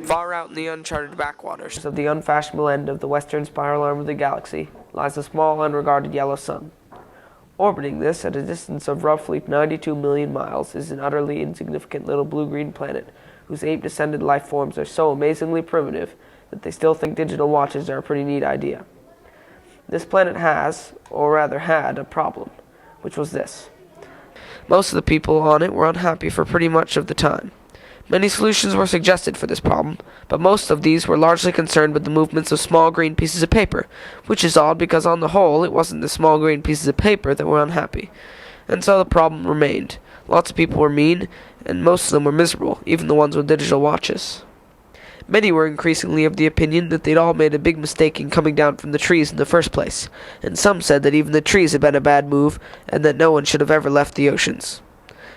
Far out in the uncharted backwaters of the unfashionable end of the western spiral arm of the galaxy lies a small, unregarded yellow sun. Orbiting this at a distance of roughly 92 million miles is an utterly insignificant little blue-green planet whose ape-descended life forms are so amazingly primitive that they still think digital watches are a pretty neat idea. This planet has, or rather had, a problem, which was this. Most of the people on it were unhappy for pretty much of the time. Many solutions were suggested for this problem, but most of these were largely concerned with the movements of small green pieces of paper, which is odd because on the whole it wasn't the small green pieces of paper that were unhappy. And so the problem remained. Lots of people were mean, and most of them were miserable, even the ones with digital watches. Many were increasingly of the opinion that they'd all made a big mistake in coming down from the trees in the first place, and some said that even the trees had been a bad move, and that no one should have ever left the oceans.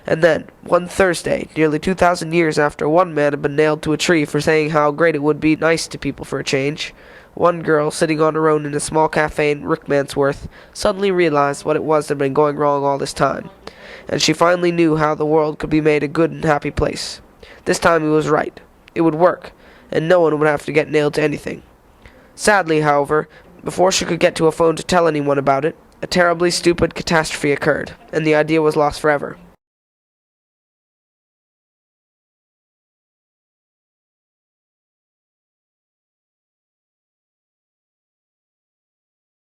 And then, one Thursday, nearly 2,000 years after one man had been nailed to a tree for saying how great it would be nice to people for a change, one girl, sitting on her own in a small cafe in Rickmansworth, suddenly realized what it was that had been going wrong all this time, and she finally knew how the world could be made a good and happy place. This time it was right. It would work, and no one would have to get nailed to anything. Sadly, however, before she could get to a phone to tell anyone about it, a terribly stupid catastrophe occurred, and the idea was lost forever.